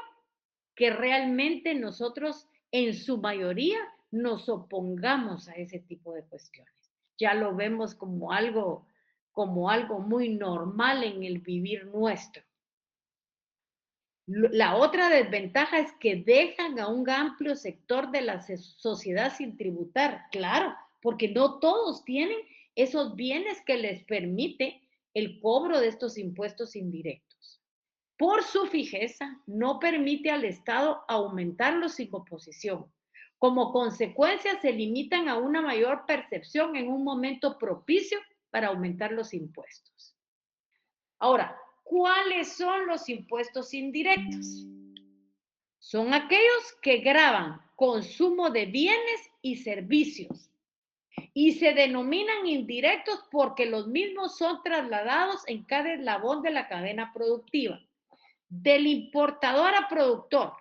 que realmente nosotros, en su mayoría, nos opongamos a ese tipo de cuestiones. Ya lo vemos como algo muy normal en el vivir nuestro. La otra desventaja es que dejan a un amplio sector de la sociedad sin tributar, claro, porque no todos tienen esos bienes que les permite el cobro de estos impuestos indirectos. Por su fijeza, no permite al Estado aumentarlos sin oposición. Como consecuencia, se limitan a una mayor percepción en un momento propicio para aumentar los impuestos. Ahora, ¿cuáles son los impuestos indirectos? Son aquellos que gravan consumo de bienes y servicios y se denominan indirectos porque los mismos son trasladados en cada eslabón de la cadena productiva, del importador a productor.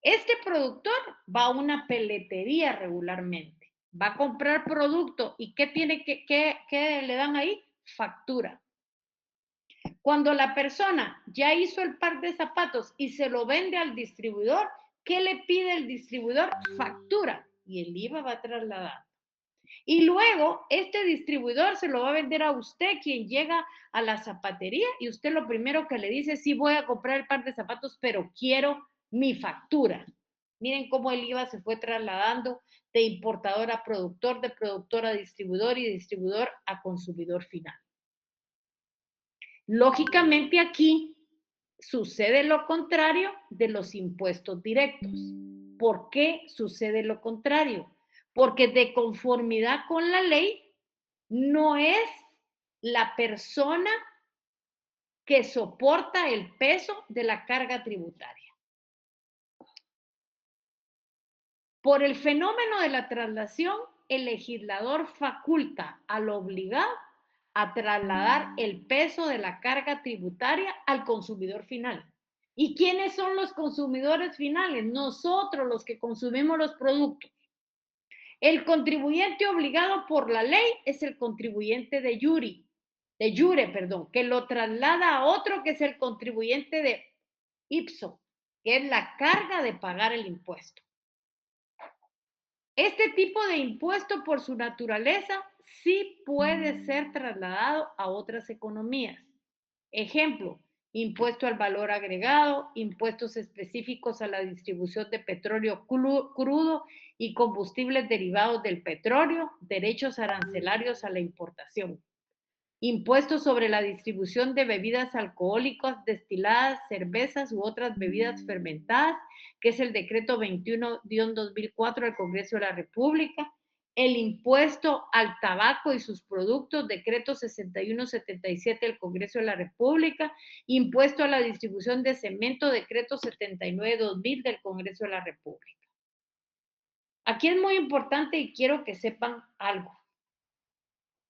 Este productor va a una peletería regularmente, va a comprar producto y ¿qué le dan ahí? Factura. Cuando la persona ya hizo el par de zapatos y se lo vende al distribuidor, ¿qué le pide el distribuidor? Factura. Y el IVA va trasladado. Y luego este distribuidor se lo va a vender a usted, quien llega a la zapatería, y usted lo primero que le dice, sí voy a comprar el par de zapatos, pero quiero mi factura. Miren cómo el IVA se fue trasladando de importador a productor, de productor a distribuidor y de distribuidor a consumidor final. Lógicamente aquí sucede lo contrario de los impuestos directos. ¿Por qué sucede lo contrario? Porque de conformidad con la ley no es la persona que soporta el peso de la carga tributaria. Por el fenómeno de la traslación, el legislador faculta al obligado a trasladar el peso de la carga tributaria al consumidor final. ¿Y quiénes son los consumidores finales? Nosotros, los que consumimos los productos. El contribuyente obligado por la ley es el contribuyente de jure, que lo traslada a otro que es el contribuyente de ipso, que es la carga de pagar el impuesto. Este tipo de impuesto, por su naturaleza, sí puede ser trasladado a otras economías. Ejemplo, impuesto al valor agregado, impuestos específicos a la distribución de petróleo crudo y combustibles derivados del petróleo, derechos arancelarios a la importación. Impuestos sobre la distribución de bebidas alcohólicas, destiladas, cervezas u otras bebidas fermentadas, que es el decreto 21-2004 del Congreso de la República. El impuesto al tabaco y sus productos, decreto 6177 del Congreso de la República. Impuesto a la distribución de cemento, decreto 79-2000 del Congreso de la República. Aquí es muy importante y quiero que sepan algo.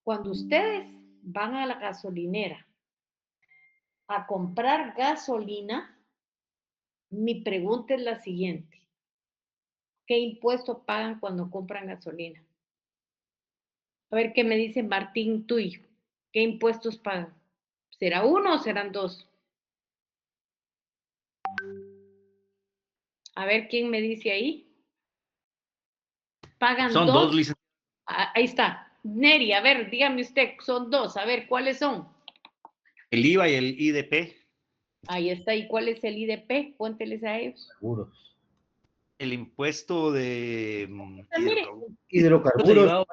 Cuando ustedes van a la gasolinera a comprar gasolina, mi pregunta es la siguiente. ¿Qué impuesto pagan cuando compran gasolina? A ver qué me dice Martín Tuy. ¿Qué impuestos pagan? ¿Será uno o serán dos? A ver quién me dice ahí. Pagan Son dos. dos licenciados. Ahí está. Neri, a ver, dígame usted, son dos. A ver, ¿cuáles son? El IVA y el IDP. Ahí está. ¿Y cuál es el IDP? Cuénteles a ellos. Seguros. El impuesto de Mire, Hidrocarburos.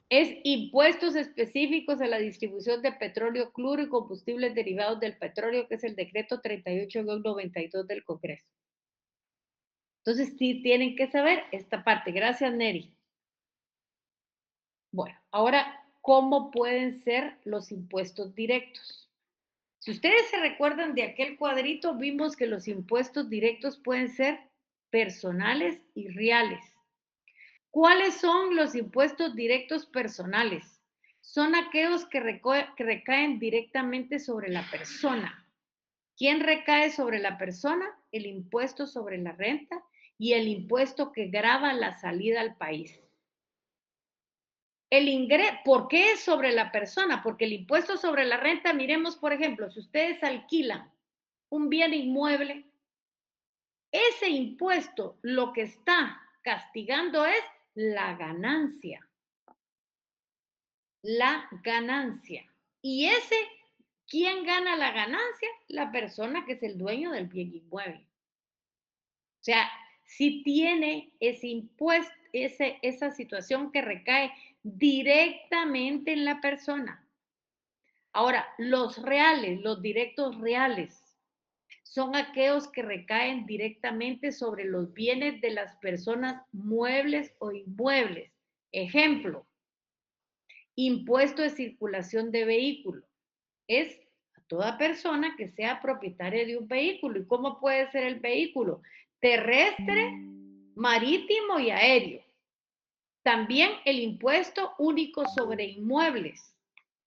es impuestos específicos a la distribución de petróleo crudo y combustibles derivados del petróleo, que es el decreto 38-92 del Congreso. Entonces, sí tienen que saber esta parte. Gracias, Neri. Bueno, ahora, ¿cómo pueden ser los impuestos directos? Si ustedes se recuerdan de aquel cuadrito, vimos que los impuestos directos pueden ser personales y reales. ¿Cuáles son los impuestos directos personales? Son aquellos que recaen directamente sobre la persona. ¿Quién recae sobre la persona? El impuesto sobre la renta y el impuesto que grava la salida al país. El ingreso, ¿por qué es sobre la persona? Porque el impuesto sobre la renta, miremos, por ejemplo, si ustedes alquilan un bien inmueble, ese impuesto lo que está castigando es la ganancia. La ganancia. Y ese, ¿quién gana la ganancia? La persona que es el dueño del bien inmueble. O sea, si tiene ese impuesto, esa situación que recae directamente en la persona. Ahora, los reales, los directos reales, son aquellos que recaen directamente sobre los bienes de las personas muebles o inmuebles. Ejemplo, impuesto de circulación de vehículo. Es a toda persona que sea propietaria de un vehículo. ¿Y cómo puede ser el vehículo? Terrestre, marítimo y aéreo. También el impuesto único sobre inmuebles.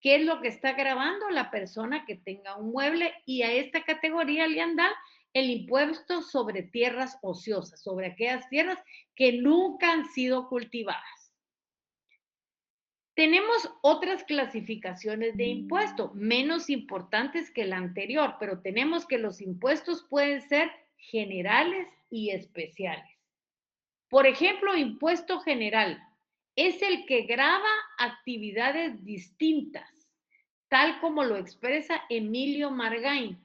¿Qué es lo que está grabando la persona que tenga un mueble? Y a esta categoría le han dado el impuesto sobre tierras ociosas, sobre aquellas tierras que nunca han sido cultivadas. Tenemos otras clasificaciones de impuesto, menos importantes que la anterior, pero tenemos que los impuestos pueden ser generales y especiales. Por ejemplo, impuesto general es el que grava actividades distintas, tal como lo expresa Emilio Margain,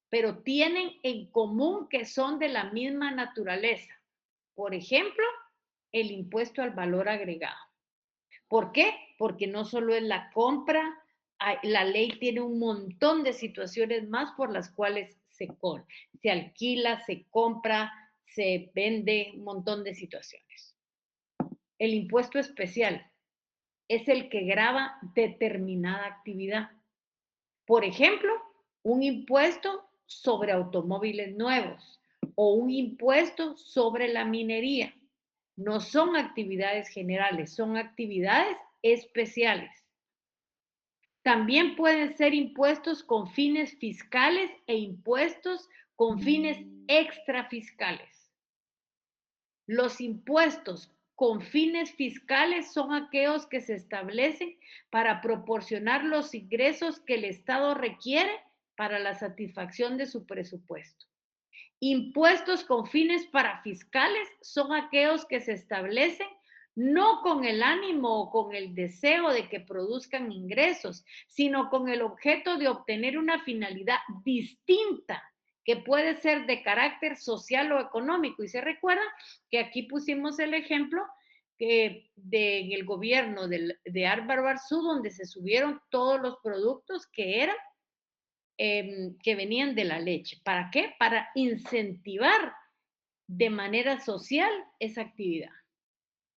pero tienen en común que son de la misma naturaleza. Por ejemplo, el impuesto al valor agregado. ¿Por qué? Porque no solo es la compra, la ley tiene un montón de situaciones más por las cuales se alquila, se compra, se vende, un montón de situaciones. El impuesto especial es el que grava determinada actividad. Por ejemplo, un impuesto sobre automóviles nuevos o un impuesto sobre la minería. No son actividades generales, son actividades especiales. También pueden ser impuestos con fines fiscales e impuestos con fines extrafiscales. Los impuestos con fines fiscales son aquellos que se establecen para proporcionar los ingresos que el Estado requiere para la satisfacción de su presupuesto. Impuestos con fines parafiscales son aquellos que se establecen no con el ánimo o con el deseo de que produzcan ingresos, sino con el objeto de obtener una finalidad distinta que puede ser de carácter social o económico. Y se recuerda que aquí pusimos el ejemplo del gobierno de Álvaro Arzú, donde se subieron todos los productos que venían de la leche. ¿Para qué? Para incentivar de manera social esa actividad.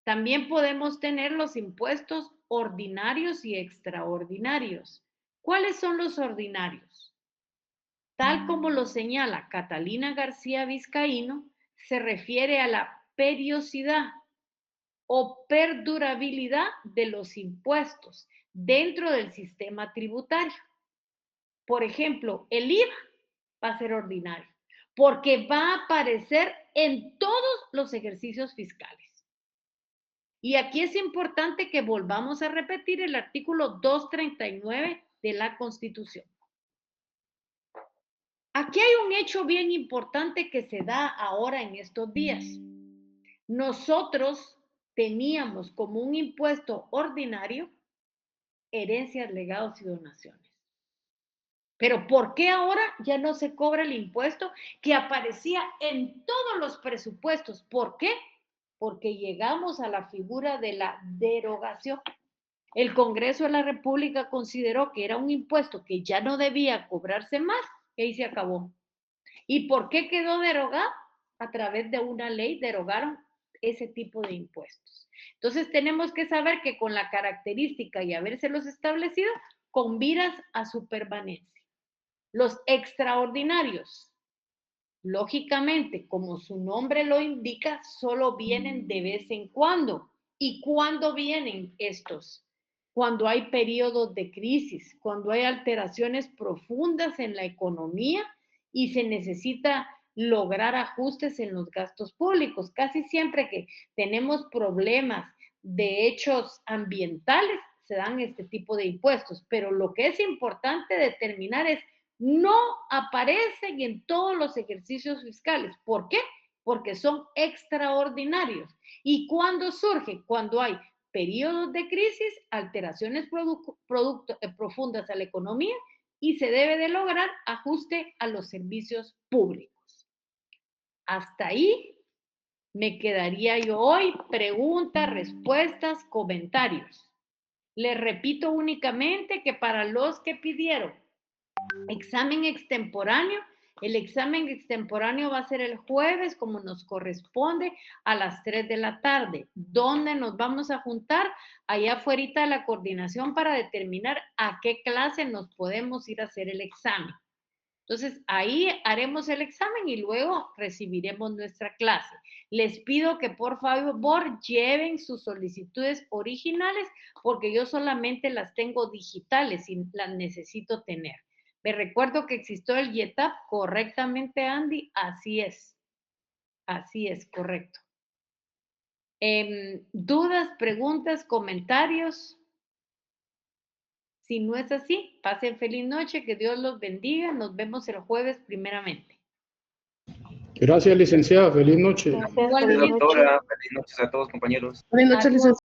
También podemos tener los impuestos ordinarios y extraordinarios. ¿Cuáles son los ordinarios? Tal como lo señala Catalina García Vizcaíno, se refiere a la periodicidad o perdurabilidad de los impuestos dentro del sistema tributario. Por ejemplo, el IVA va a ser ordinario, porque va a aparecer en todos los ejercicios fiscales. Y aquí es importante que volvamos a repetir el artículo 239 de la Constitución. Aquí hay un hecho bien importante que se da ahora en estos días. Nosotros teníamos como un impuesto ordinario herencias, legados y donaciones. Pero ¿por qué ahora ya no se cobra el impuesto que aparecía en todos los presupuestos? ¿Por qué? Porque llegamos a la figura de la derogación. El Congreso de la República consideró que era un impuesto que ya no debía cobrarse más y ahí se acabó. ¿Y por qué quedó derogado? A través de una ley derogaron ese tipo de impuestos. Entonces tenemos que saber que con la característica y habérselos establecido, con miras a su permanencia. Los extraordinarios, lógicamente, como su nombre lo indica, solo vienen de vez en cuando. ¿Y cuándo vienen estos? Cuando hay periodos de crisis, cuando hay alteraciones profundas en la economía y se necesita lograr ajustes en los gastos públicos. Casi siempre que tenemos problemas de hechos ambientales, se dan este tipo de impuestos. Pero lo que es importante determinar es, no aparecen en todos los ejercicios fiscales. ¿Por qué? Porque son extraordinarios. ¿Y cuándo surge? Cuando hay periodos de crisis, alteraciones profundas a la economía y se debe de lograr ajuste a los servicios públicos. Hasta ahí me quedaría yo hoy. Preguntas, respuestas, comentarios. Les repito únicamente que para los que pidieron examen extemporáneo, el examen extemporáneo va a ser el jueves, como nos corresponde, a las 3 de la tarde. ¿Dónde nos vamos a juntar? Allá afuera de la coordinación para determinar a qué clase nos podemos ir a hacer el examen. Entonces, ahí haremos el examen y luego recibiremos nuestra clase. Les pido que por favor lleven sus solicitudes originales porque yo solamente las tengo digitales y las necesito tener. Me recuerdo que existió el YETAP correctamente, Andy. Así es, correcto. ¿Dudas, preguntas, comentarios? Si no es así, pasen feliz noche, que Dios los bendiga. Nos vemos el jueves primeramente. Gracias, licenciada. Feliz noche. Gracias, Igualmente. feliz noche. Doctora, feliz noches a todos, compañeros. Buenas noches, Adiós. licenciado.